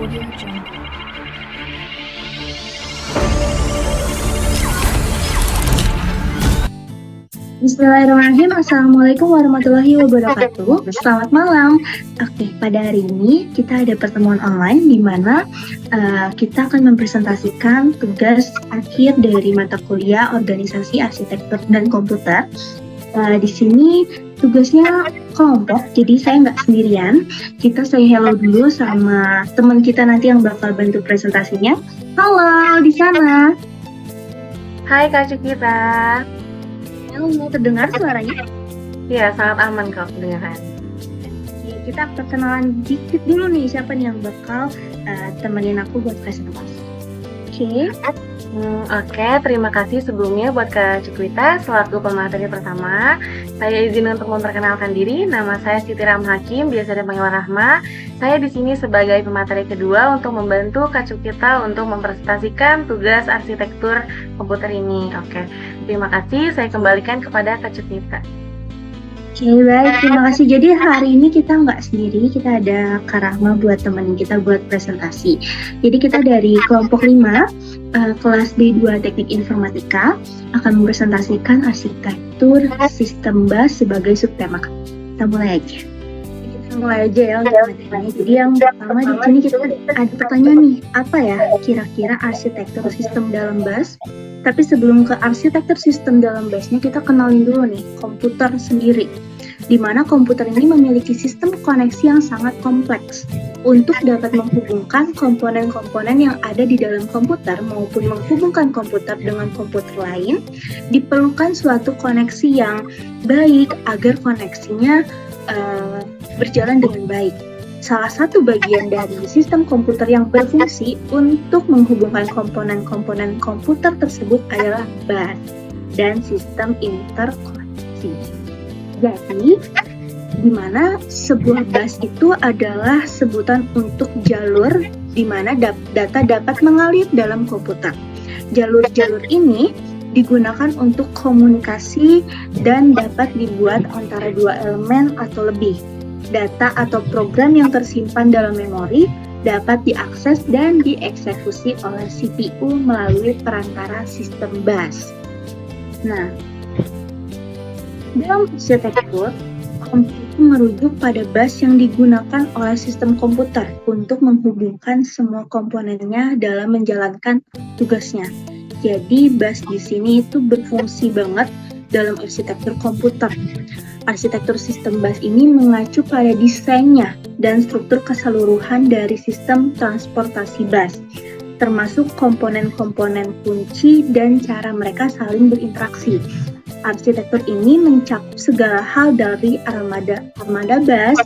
AudioJungle. Bismillahirrahmanirrahim. Assalamualaikum warahmatullahi wabarakatuh. Selamat malam. Oke, pada hari ini kita ada pertemuan online di mana kita akan mempresentasikan tugas akhir dari mata kuliah Organisasi Arsitektur dan Komputer. Di sini tugasnya kelompok, jadi saya nggak sendirian. Kita say hello dulu sama teman kita nanti yang bakal bantu presentasinya. Halo di sana. Hai Kak Cukita. Halo, terdengar suaranya? Iya, sangat aman kok kedengaran. Oke, kita perkenalan dikit dulu nih, siapa nih yang bakal temenin aku buat presentasi. Oke, terima kasih sebelumnya buat Kak Cikwita selaku pemateri pertama. Saya izin untuk memperkenalkan diri. Nama saya Siti Ram Hakim, biasa dipanggil Rahma. Saya di sini sebagai pemateri kedua untuk membantu Kak Cikwita untuk mempresentasikan tugas arsitektur komputer ini. Oke, terima kasih. Saya kembalikan kepada Kak Cikwita. Oke, baik. Terima kasih. Jadi hari ini kita nggak sendiri, kita ada Kak Rahma buat temenin kita buat presentasi. Jadi kita dari kelompok 5, kelas D2 Teknik Informatika, akan mempresentasikan arsitektur sistem BAS sebagai subtema. Kita mulai aja. Ya untuk materinya. Jadi yang pertama di sini kita ada pertanyaan nih, apa ya kira-kira arsitektur sistem dalam BAS? Tapi sebelum ke arsitektur sistem dalam BAS-nya, kita kenalin dulu nih komputer sendiri, di mana komputer ini memiliki sistem koneksi yang sangat kompleks. Untuk dapat menghubungkan komponen-komponen yang ada di dalam komputer maupun menghubungkan komputer dengan komputer lain, diperlukan suatu koneksi yang baik agar koneksinya berjalan dengan baik. Salah satu bagian dari sistem komputer yang berfungsi untuk menghubungkan komponen-komponen komputer tersebut adalah BAS dan sistem interkoneksi. Jadi, di mana sebuah BAS itu adalah sebutan untuk jalur di mana data dapat mengalir dalam komputer. Jalur-jalur ini digunakan untuk komunikasi dan dapat dibuat antara dua elemen atau lebih. Data atau program yang tersimpan dalam memori dapat diakses dan dieksekusi oleh CPU melalui perantara sistem BAS. Nah, dalam arsitektur, komputer merujuk pada BAS yang digunakan oleh sistem komputer untuk menghubungkan semua komponennya dalam menjalankan tugasnya. Jadi BAS di sini itu berfungsi banget dalam arsitektur komputer. Arsitektur sistem BAS ini mengacu pada desainnya dan struktur keseluruhan dari sistem transportasi BAS, termasuk komponen-komponen kunci dan cara mereka saling berinteraksi. Arsitektur ini mencakup segala hal dari armada BAS,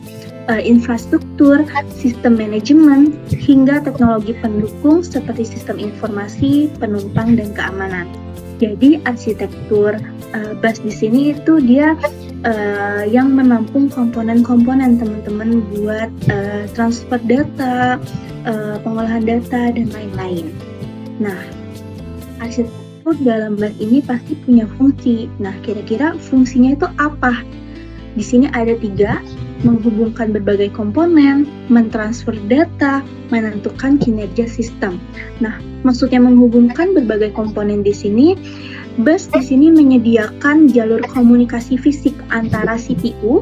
infrastruktur, sistem manajemen, hingga teknologi pendukung seperti sistem informasi, penumpang, dan keamanan. Jadi arsitektur BAS di sini itu dia yang menampung komponen-komponen teman-teman buat transfer data, pengolahan data, dan lain-lain. Nah, arsitektur dalam BAS ini pasti punya fungsi. Nah, kira-kira fungsinya itu apa? Di sini ada 3, menghubungkan berbagai komponen, mentransfer data, menentukan kinerja sistem. Nah, maksudnya menghubungkan berbagai komponen di sini, BAS di sini menyediakan jalur komunikasi fisik antara CPU,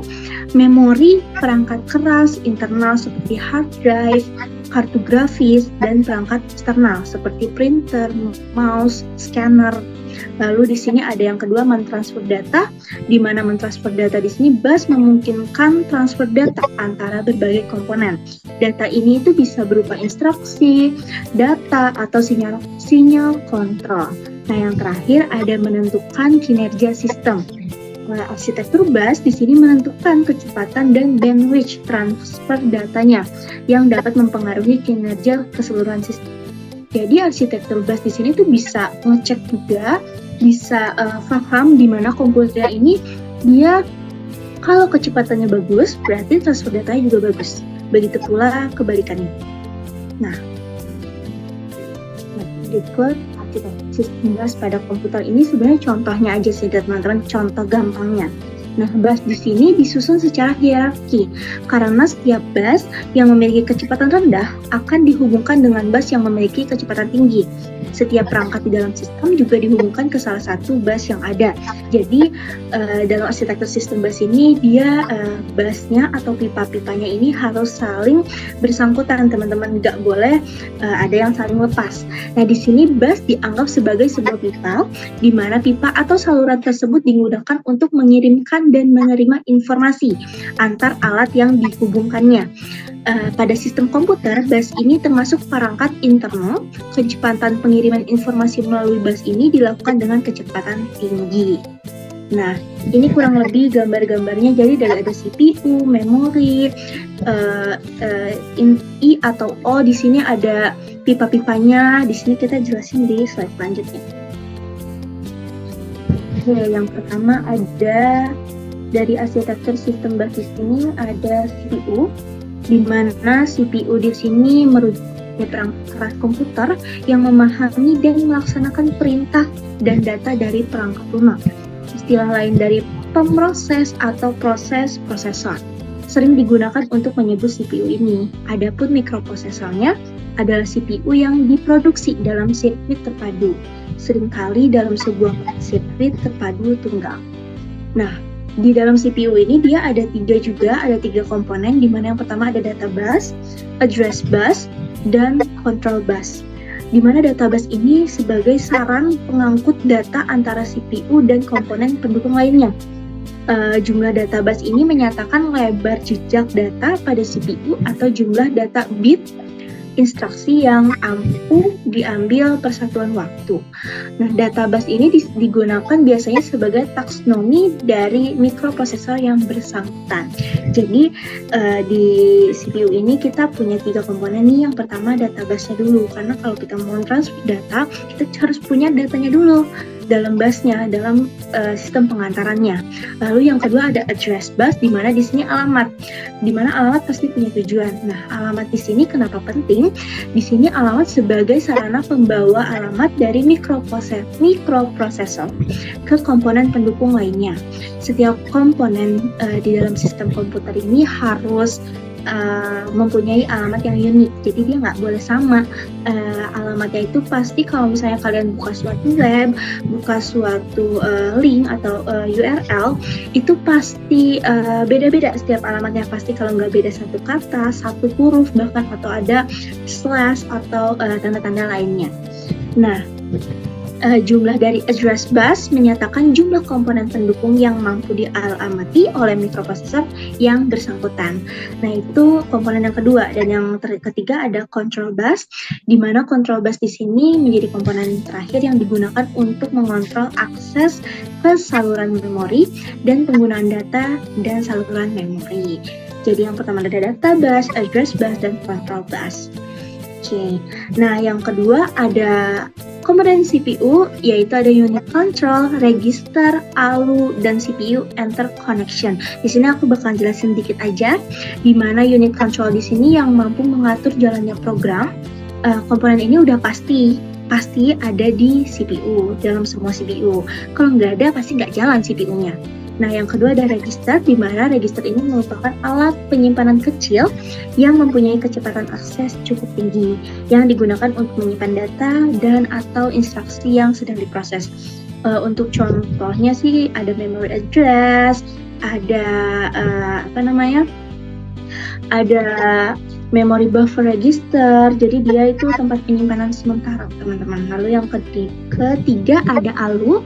memori, perangkat keras internal seperti hard drive, kartu grafis, dan perangkat eksternal seperti printer, mouse, scanner. Lalu di sini ada yang kedua, mentransfer data, di mana mentransfer data di sini BAS memungkinkan transfer data antara berbagai komponen. Data ini itu bisa berupa instruksi, data, atau sinyal kontrol. Nah, yang terakhir ada menentukan kinerja sistem. Arsitektur BAS di sini menentukan kecepatan dan bandwidth transfer datanya yang dapat mempengaruhi kinerja keseluruhan sistem. Jadi arsitektur BAS di sini tuh bisa ngecek juga, bisa paham di mana komputer ini dia kalau kecepatannya bagus, berarti transfer datanya juga bagus. Begitu pula kebalikannya. Nah, berikut arsitektur sistem BAS pada komputer ini sebenarnya contohnya aja sih teman-teman, contoh gampangnya. Nah, bus di sini disusun secara hierarki karena setiap bus yang memiliki kecepatan rendah akan dihubungkan dengan bus yang memiliki kecepatan tinggi. Setiap perangkat di dalam sistem juga dihubungkan ke salah satu bus yang ada. Jadi dalam arsitektur sistem bus ini dia busnya atau pipa-pipanya ini harus saling bersangkutan, teman-teman, nggak boleh ada yang saling lepas. Nah, di sini bus dianggap sebagai sebuah pipa, di mana pipa atau saluran tersebut digunakan untuk mengirimkan dan menerima informasi antar alat yang dihubungkannya. Pada sistem komputer, bus ini termasuk perangkat internal. Kecepatan pengiriman informasi melalui bus ini dilakukan dengan kecepatan tinggi. Nah, ini kurang lebih gambar-gambarnya. Jadi ada CPU, memori, I atau O. Di sini ada pipa-pipanya. Di sini kita jelasin di slide selanjutnya. Oke, yang pertama ada dari arsitektur sistem basis ini ada CPU, di mana CPU di sini merujuk perangkat komputer yang memahami dan melaksanakan perintah dan data dari perangkat lunak. Istilah lain dari pemroses atau prosesor sering digunakan untuk menyebut CPU ini. Adapun mikroprosesornya adalah CPU yang diproduksi dalam sirkuit terpadu, seringkali dalam sebuah sirkuit terpadu tunggal. Nah, di dalam CPU ini dia ada tiga komponen, di mana yang pertama ada data bus, address bus, dan control bus. Di mana data bus ini sebagai sarang pengangkut data antara CPU dan komponen pendukung lainnya. Jumlah data bus ini menyatakan lebar jejak data pada CPU atau jumlah data bit instruksi yang ampuh diambil persatuan waktu. Nah, data bus ini digunakan biasanya sebagai taksonomi dari mikroprosesor yang bersangkutan. Jadi di CPU ini kita punya tiga komponen nih. Yang pertama data busnya dulu, karena kalau kita mau transfer data, kita harus punya datanya dulu dalam busnya, dalam sistem pengantarannya. Lalu yang kedua ada address bus, di mana di sini alamat, di mana alamat pasti punya tujuan. Nah, alamat di sini kenapa penting? Di sini alamat sebagai sarana pembawa alamat dari mikroprosesor ke komponen pendukung lainnya. Setiap komponen di dalam sistem komputer ini harus mempunyai alamat yang unik, jadi dia nggak boleh sama. Alamatnya itu pasti kalau misalnya kalian buka suatu web, buka suatu link atau URL, itu pasti beda-beda setiap alamatnya. Pasti kalau nggak beda satu kata, satu huruf bahkan, atau ada slash atau tanda-tanda lainnya. Nah, jumlah dari address bus menyatakan jumlah komponen pendukung yang mampu dialamati oleh mikroprosesor yang bersangkutan. Nah, itu komponen yang kedua. Dan yang ketiga ada control bus, di mana control bus di sini menjadi komponen terakhir yang digunakan untuk mengontrol akses ke saluran memori dan penggunaan data dan saluran memori. Jadi yang pertama ada data bus, address bus, dan control bus. Oke. Nah, yang kedua ada komponen CPU, yaitu ada unit control, register, ALU, dan CPU interconnection. Di sini aku bakal jelasin dikit aja, di mana unit control di sini yang mampu mengatur jalannya program. Komponen ini udah pasti ada di CPU, dalam semua CPU. Kalau nggak ada, pasti nggak jalan CPU-nya. Nah, yang kedua ada register, di mana register ini merupakan alat penyimpanan kecil yang mempunyai kecepatan akses cukup tinggi, yang digunakan untuk menyimpan data dan atau instruksi yang sedang diproses. Untuk contohnya sih ada memory address, ada ada memory buffer register, jadi dia itu tempat penyimpanan sementara, teman-teman. Lalu yang ketiga ada ALU.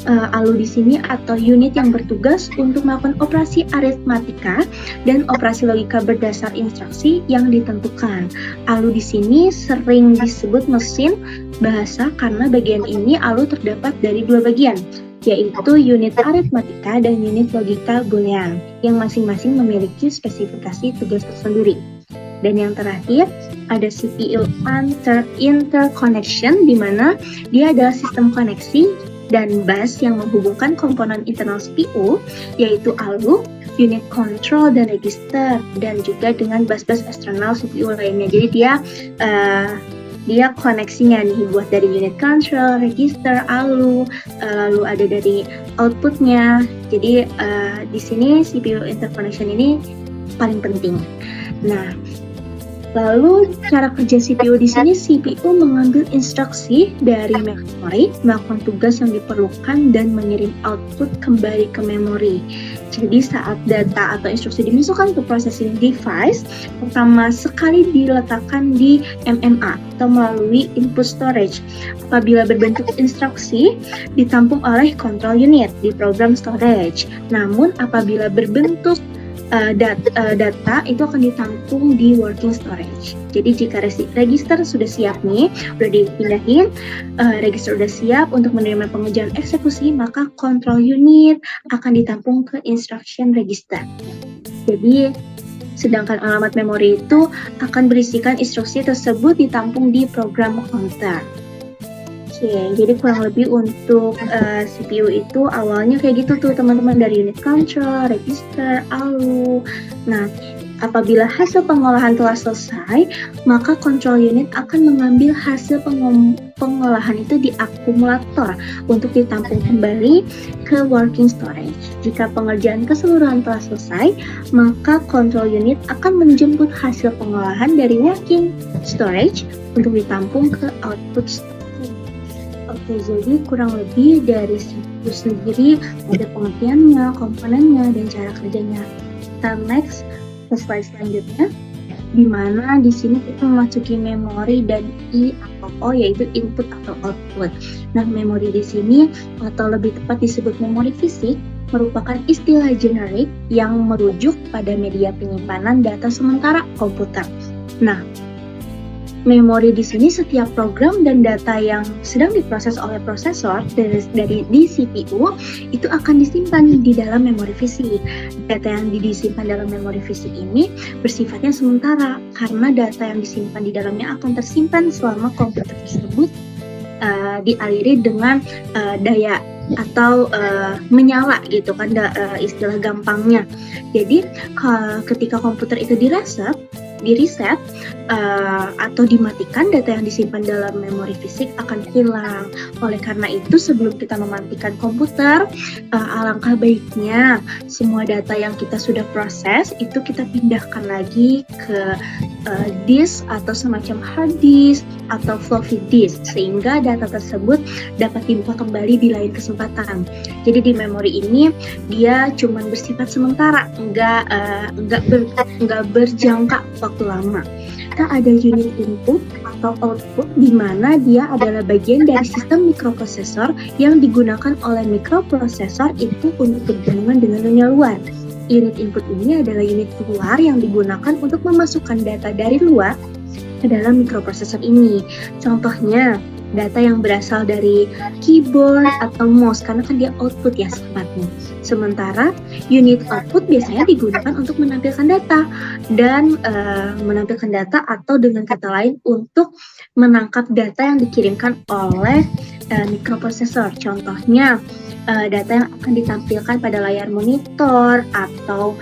ALU di sini atau unit yang bertugas untuk melakukan operasi aritmatika dan operasi logika berdasar instruksi yang ditentukan. ALU di sini sering disebut mesin bahasa karena bagian ini ALU terdapat dari dua bagian, yaitu unit aritmatika dan unit logika boolean, yang masing-masing memiliki spesifikasi tugas tersendiri. Dan yang terakhir ada CPU interconnection, di mana dia adalah sistem koneksi dan bus yang menghubungkan komponen internal CPU, yaitu ALU, unit control, dan register, dan juga dengan bus-bus eksternal CPU lainnya. Jadi dia dia koneksinya nih buat dari unit control, register, lalu ada dari outputnya. Jadi di sini CPU interconnection ini paling penting. Nah, lalu cara kerja CPU di sini, CPU mengambil instruksi dari memori, melakukan tugas yang diperlukan dan mengirim output kembali ke memori. Jadi saat data atau instruksi dimasukkan ke processing device, pertama sekali diletakkan di MMA atau melalui input storage. Apabila berbentuk instruksi, ditampung oleh control unit di program storage. Namun apabila berbentuk data itu akan ditampung di working storage. Jadi jika register sudah siap nih, udah dipindahin, register udah siap untuk menerima pengerjaan eksekusi, maka control unit akan ditampung ke instruction register. Jadi sedangkan alamat memori itu akan berisikan instruksi tersebut ditampung di program counter. Oke, jadi kurang lebih untuk CPU itu awalnya kayak gitu tuh teman-teman, dari unit control, register, ALU. Nah, apabila hasil pengolahan telah selesai, maka control unit akan mengambil hasil pengolahan itu di akumulator untuk ditampung kembali ke working storage. Jika pengerjaan keseluruhan telah selesai, maka control unit akan menjemput hasil pengolahan dari working storage untuk ditampung ke output storage. Oke, jadi kurang lebih dari CPU sendiri ada pengertiannya, komponennya, dan cara kerjanya. Kita next ke slide selanjutnya, di mana di sini kita memasuki memori dan I atau O, yaitu input atau output. Nah, memori di sini atau lebih tepat disebut memori fisik merupakan istilah generik yang merujuk pada media penyimpanan data sementara komputer. Nah, memori di sini setiap program dan data yang sedang diproses oleh prosesor dari di CPU itu akan disimpan di dalam memori fisik. Data yang disimpan dalam memori fisik ini bersifatnya sementara karena data yang disimpan di dalamnya akan tersimpan selama komputer tersebut dialiri dengan daya atau menyala gitu kan, istilah gampangnya. Jadi ketika komputer itu di-reset atau dimatikan, data yang disimpan dalam memori fisik akan hilang. Oleh karena itu, sebelum kita mematikan komputer, alangkah baiknya semua data yang kita sudah proses itu kita pindahkan lagi ke disk atau semacam hard disk atau floppy disk, sehingga data tersebut dapat dibuka kembali di lain kesempatan. Jadi di memori ini dia cuma bersifat sementara, enggak berjangka waktu lama. Kita ada unit input atau output, di mana dia adalah bagian dari sistem mikroprosesor yang digunakan oleh mikroprosesor itu untuk berhubungan dengan dunia luar. Unit input ini adalah unit luar yang digunakan untuk memasukkan data dari luar ke dalam mikroprosesor ini. Contohnya, data yang berasal dari keyboard atau mouse, karena kan dia output ya sifatnya. Sementara unit output biasanya digunakan untuk menampilkan data dan menampilkan data atau dengan kata lain untuk menangkap data yang dikirimkan oleh mikroprosesor. Contohnya data yang akan ditampilkan pada layar monitor atau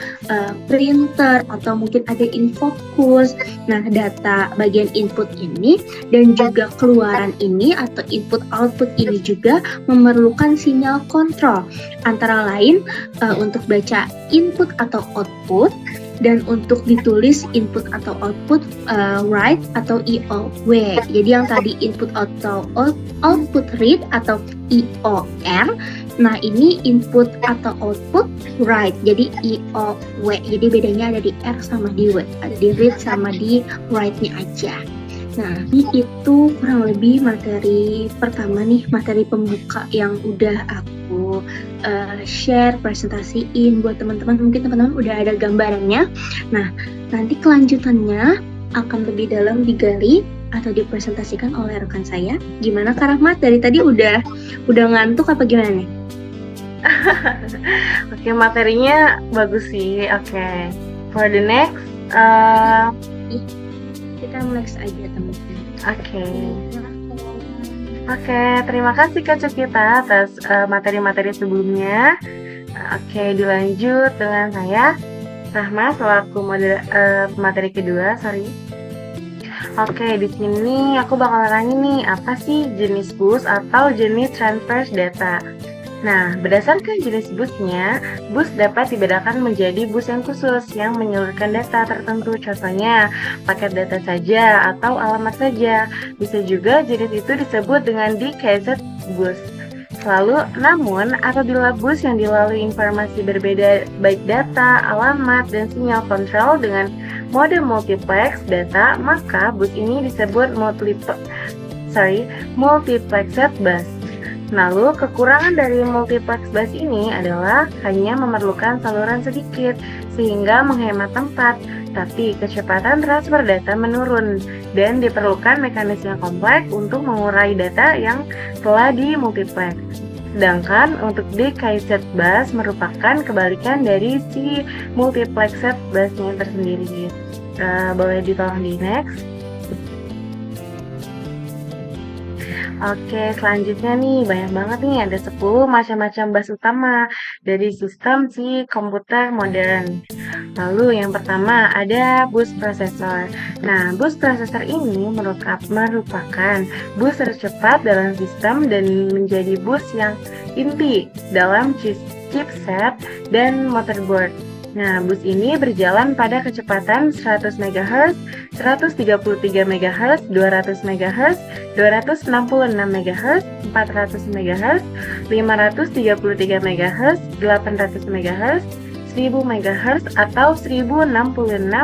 printer atau mungkin ada infocus. Nah, data bagian input ini dan juga keluaran ini atau input output ini juga memerlukan sinyal kontrol, antara lain untuk baca input atau output, dan untuk ditulis input atau output write atau IOW. Jadi yang tadi input atau output read atau IOR. Nah, ini input atau output write, jadi IOW. Jadi bedanya ada di R sama di W, ada di read sama di write-nya aja. Nah, itu kurang lebih materi pertama nih, materi pembuka yang udah aku share, presentasiin buat teman-teman. Mungkin teman-teman udah ada gambarannya. Nah, nanti kelanjutannya akan lebih dalam digali atau dipresentasikan oleh rekan saya. Gimana Kak Rahmat? Dari tadi udah ngantuk apa gimana nih? Oke, materinya bagus sih. Oke, for the next kita next aja teman-teman. Oke, terima kasih Kak Cukita atas materi-materi sebelumnya. Oke, dilanjut dengan saya Rahma selaku materi kedua. Oke, di sini aku bakal nerangin nih, apa sih jenis bus atau jenis transfer data. Nah, berdasarkan jenis busnya, bus dapat dibedakan menjadi bus yang khusus yang menyalurkan data tertentu, contohnya paket data saja atau alamat saja. Bisa juga jenis itu disebut dengan DKZ bus. Lalu, namun apabila bus yang dilalui informasi berbeda baik data, alamat, dan sinyal kontrol dengan mode multiplex data, maka bus ini disebut multiplexed bus. Lalu, kekurangan dari multiplex bus ini adalah hanya memerlukan saluran sedikit sehingga menghemat tempat, tapi kecepatan transfer data menurun dan diperlukan mekanisme kompleks untuk mengurai data yang telah dimultiplex. Sedangkan untuk DKZ bus merupakan kebalikan dari si multiplexed busnya tersendiri. Boleh ditolong di next. Oke, selanjutnya nih, banyak banget nih, ada 10 macam-macam bus utama dari sistem si komputer modern. Lalu yang pertama ada bus prosesor. Nah, bus prosesor ini merupakan bus tercepat dalam sistem dan menjadi bus yang inti dalam chipset dan motherboard. Nah, bus ini berjalan pada kecepatan 100 MHz, 133 MHz, 200 MHz, 266 MHz, 400 MHz, 533 MHz, 800 MHz, 1000 MHz, atau 1066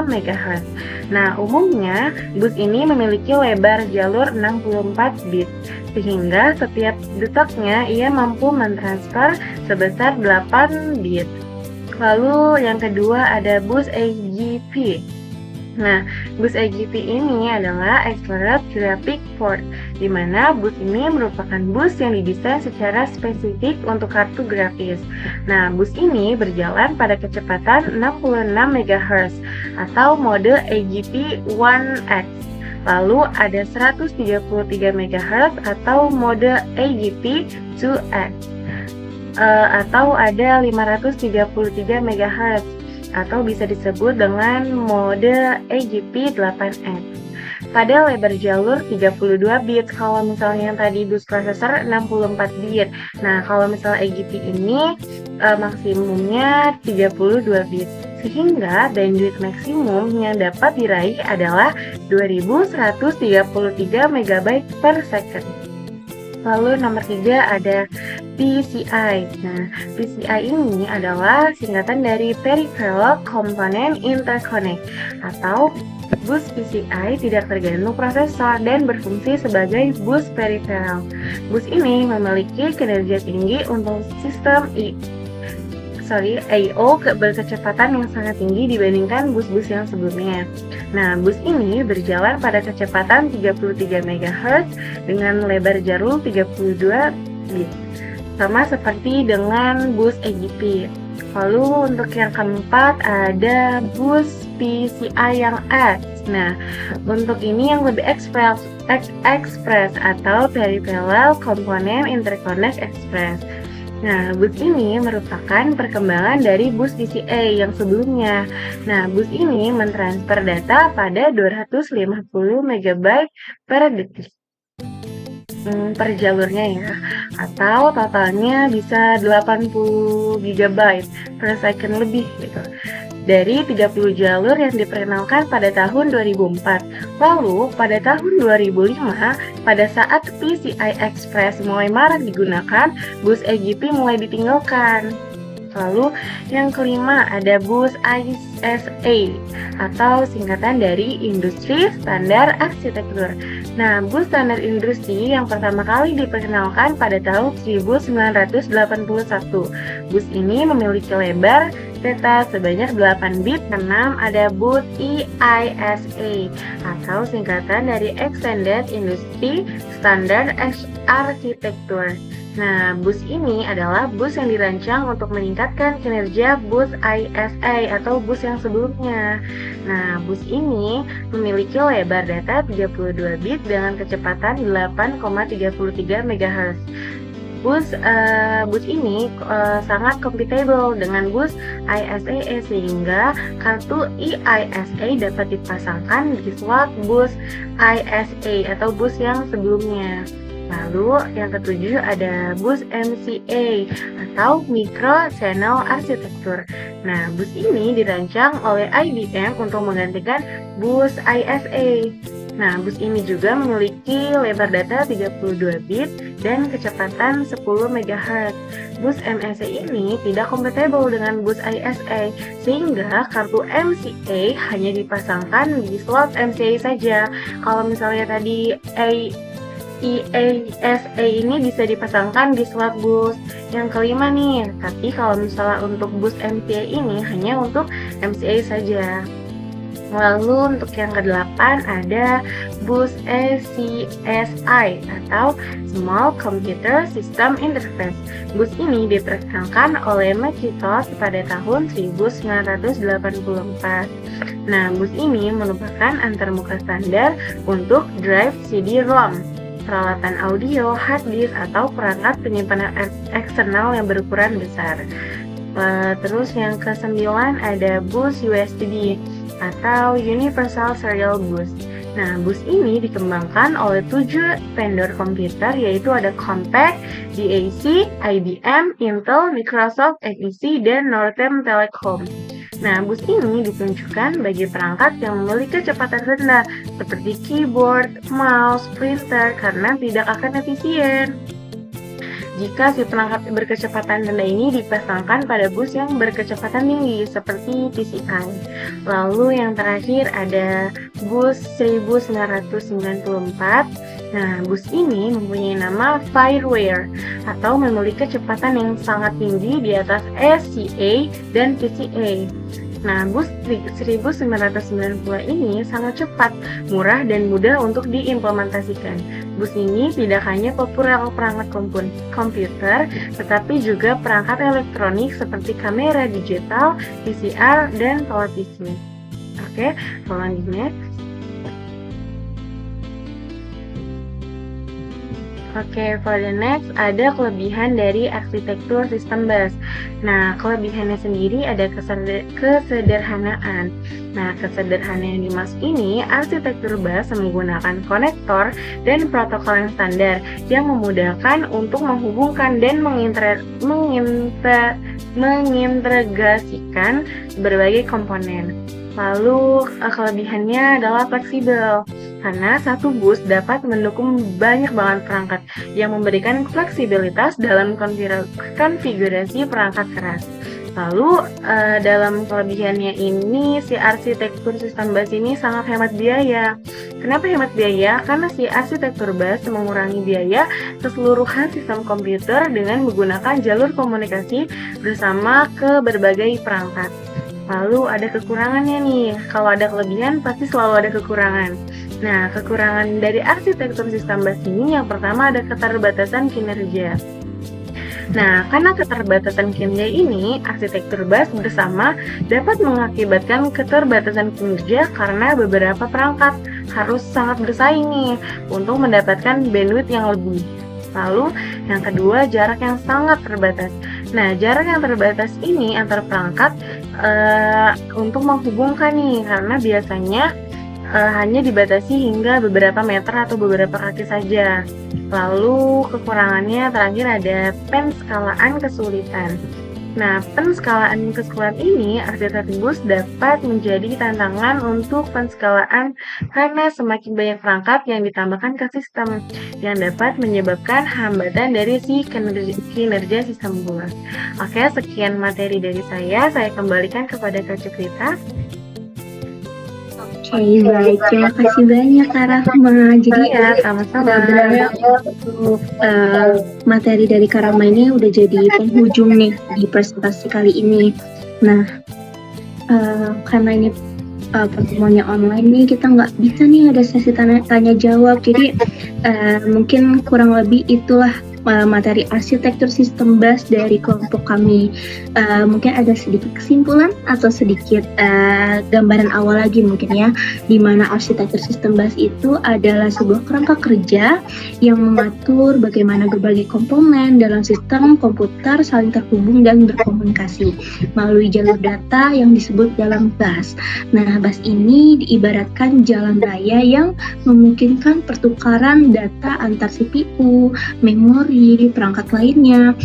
MHz. Nah, umumnya bus ini memiliki lebar jalur 64 bit, sehingga setiap detaknya ia mampu mentransfer sebesar 8 bit. Lalu yang kedua ada bus AGP. Nah, bus AGP ini adalah Accelerated Graphic Port, di mana bus ini merupakan bus yang didesain secara spesifik untuk kartu grafis. Nah, bus ini berjalan pada kecepatan 66 MHz atau mode AGP 1X. Lalu ada 133 MHz atau mode AGP 2X. Atau ada 533 MHz atau bisa disebut dengan mode AGP 8X. Pada lebar jalur 32 bit, kalau misalnya yang tadi bus prosesor 64 bit. Nah, kalau misalnya AGP ini maksimumnya 32 bit. Sehingga bandwidth maksimum yang dapat diraih adalah 2133 MB per second. Lalu nomor 3 ada PCI. Nah, PCI ini adalah singkatan dari Peripheral Component Interconnect atau bus PCI tidak tergantung prosesor dan berfungsi sebagai bus peripheral. Bus ini memiliki kinerja tinggi untuk sistem I/O berkecepatan yang sangat tinggi dibandingkan bus-bus yang sebelumnya. Nah, bus ini berjalan pada kecepatan 33 MHz dengan lebar jalur 32 bit, sama seperti dengan bus AGP. Lalu untuk yang keempat ada bus PCI yang X. Nah, untuk ini yang lebih express atau Peripheral Component Interconnect Express. Nah, bus ini merupakan perkembangan dari bus PCA yang sebelumnya. Nah, bus ini mentransfer data pada 250 MB per detik per jalurnya ya, atau totalnya bisa 80 GB per second lebih gitu. Dari 30 jalur yang diperkenalkan pada tahun 2004. Lalu, pada tahun 2005, pada saat PCI Express mulai marak digunakan, bus AGP mulai ditinggalkan. Lalu, yang kelima ada bus ISA atau singkatan dari Industri Standar Arsitektur. Nah, bus standar industri yang pertama kali diperkenalkan pada tahun 1981. Bus ini memiliki lebar data sebanyak 8 bit. 6 ada bus EISA atau singkatan dari Extended Industry Standard Architecture. Nah, bus ini adalah bus yang dirancang untuk meningkatkan kinerja bus ISA atau bus yang sebelumnya. Nah, bus ini memiliki lebar data 32 bit dengan kecepatan 8,33 MHz. Bus ini sangat compatible dengan bus ISA sehingga kartu eISA dapat dipasangkan di slot bus ISA atau bus yang sebelumnya. Lalu yang ketujuh ada bus MCA atau Micro Channel Architecture. Nah, bus ini dirancang oleh IBM untuk menggantikan bus ISA. Nah, bus ini juga memiliki lebar data 32 bit dan kecepatan 10 MHz. Bus MCA ini tidak kompatibel dengan bus ISA, sehingga kartu MCA hanya dipasangkan di slot MCA saja. Kalau misalnya tadi EASA ini bisa dipasangkan di slot bus yang kelima nih, tapi kalau misalnya untuk bus MCA ini hanya untuk MCA saja. Lalu untuk yang ke-8 ada bus SCSI atau Small Computer System Interface. Bus ini diperkenalkan oleh Macintosh pada tahun 1984. Nah, bus ini merupakan antarmuka standar untuk drive CD-ROM, peralatan audio, hard disk, atau perangkat penyimpanan eksternal yang berukuran besar. Terus yang ke-9 ada bus USB atau Universal Serial Bus. Nah, bus ini dikembangkan oleh 7 vendor komputer, yaitu ada Compaq, DAC, IBM, Intel, Microsoft, NEC, dan Northern Telecom. Nah, bus ini ditunjukkan bagi perangkat yang memiliki kecepatan rendah seperti keyboard, mouse, printer karena tidak akan efisien jika si perangkat berkecepatan rendah ini dipasangkan pada bus yang berkecepatan tinggi seperti PCI. Lalu yang terakhir ada bus 1994. Nah, bus ini mempunyai nama Firewire atau memiliki kecepatan yang sangat tinggi di atas SCA dan PCA. Nah, bus 1990 ini sangat cepat, murah, dan mudah untuk diimplementasikan. Bus ini tidak hanya populer perangkat komputer, tetapi juga perangkat elektronik seperti kamera digital, VCR, dan televisi. Oke, selanjutnya. Oke, for the next ada kelebihan dari arsitektur sistem bus. Nah, kelebihannya sendiri ada kesederhanaan. Nah, kesederhanaan yang dimaksud ini, arsitektur bus menggunakan konektor dan protokol yang standar yang memudahkan untuk menghubungkan dan mengintegrasikan berbagai komponen. Lalu, kelebihannya adalah fleksibel, karena satu bus dapat mendukung banyak banget perangkat yang memberikan fleksibilitas dalam konfigurasi perangkat keras. Lalu, dalam kelebihannya ini, si arsitektur sistem bus ini sangat hemat biaya. Kenapa hemat biaya? Karena si arsitektur bus mengurangi biaya keseluruhan sistem komputer dengan menggunakan jalur komunikasi bersama ke berbagai perangkat. Lalu ada kekurangannya nih, kalau ada kelebihan pasti selalu ada kekurangan. Nah, kekurangan dari arsitektur sistem bus ini yang pertama ada keterbatasan kinerja. Nah, karena keterbatasan kinerja ini, arsitektur bus bersama dapat mengakibatkan keterbatasan kinerja karena beberapa perangkat harus sangat bersaing nih untuk mendapatkan bandwidth yang lebih. Lalu, yang kedua, jarak yang sangat terbatas. Nah, jarak yang terbatas ini antar perangkat untuk menghubungkan nih, karena biasanya hanya dibatasi hingga beberapa meter atau beberapa kaki saja. Lalu, kekurangannya terakhir ada penskalaan kesulitan. Nah, penskalaan keseluruhan ini arsitektur bus dapat menjadi tantangan untuk penskalaan karena semakin banyak perangkat yang ditambahkan ke sistem yang dapat menyebabkan hambatan dari si kinerja sistem bus. Oke, sekian materi dari saya kembalikan kepada Kak Cukrita. Oke, baik. Terima kasih banyak, Kak Rahma. Jadi, sama-sama. Materi dari Kak Rahma ini udah jadi penghujung nih di presentasi kali ini. Nah, karena ini pertemuannya online nih, kita nggak bisa nih ada sesi tanya jawab. Jadi, mungkin kurang lebih itulah materi arsitektur sistem BAS dari kelompok kami. Mungkin ada sedikit kesimpulan atau sedikit gambaran awal lagi mungkin ya, di mana arsitektur sistem BAS itu adalah sebuah kerangka kerja yang mengatur bagaimana berbagai komponen dalam sistem komputer saling terhubung dan berkomunikasi melalui jalur data yang disebut dalam BAS. Nah, BAS ini diibaratkan jalan raya yang memungkinkan pertukaran data antar CPU, memori, perangkat lainnya,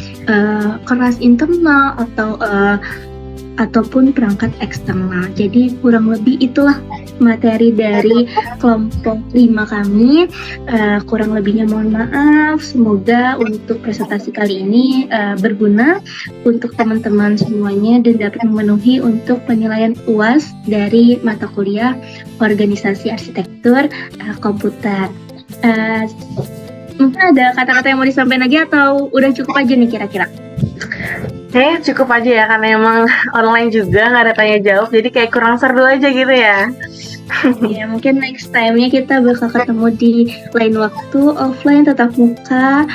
keras internal ataupun perangkat eksternal. Jadi kurang lebih itulah materi dari kelompok 5 kami. Kurang lebihnya mohon maaf. Semoga untuk presentasi kali ini berguna untuk teman-teman semuanya dan dapat memenuhi untuk penilaian UAS dari mata kuliah Organisasi Arsitektur Komputer. Mungkin ada kata-kata yang mau disampaikan lagi atau udah cukup aja nih kira-kira? Cukup aja ya, karena emang online juga nggak ada tanya jawab, jadi kayak kurang seru aja gitu ya. Ya, mungkin next time-nya kita bakal ketemu di lain waktu, offline tatap muka.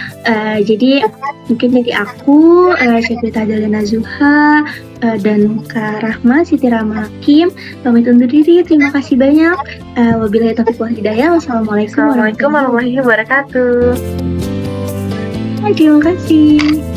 Jadi mungkin dari aku, Syakwita Dalena Zuha, dan Kak Rahma, Siti Rahma Hakim, pamit undur diri. Terima kasih banyak. Wabillahi taufiq wal hidayah. Wassalamualaikum Assalamualaikum warahmatullahi wabarakatuh. Terima kasih.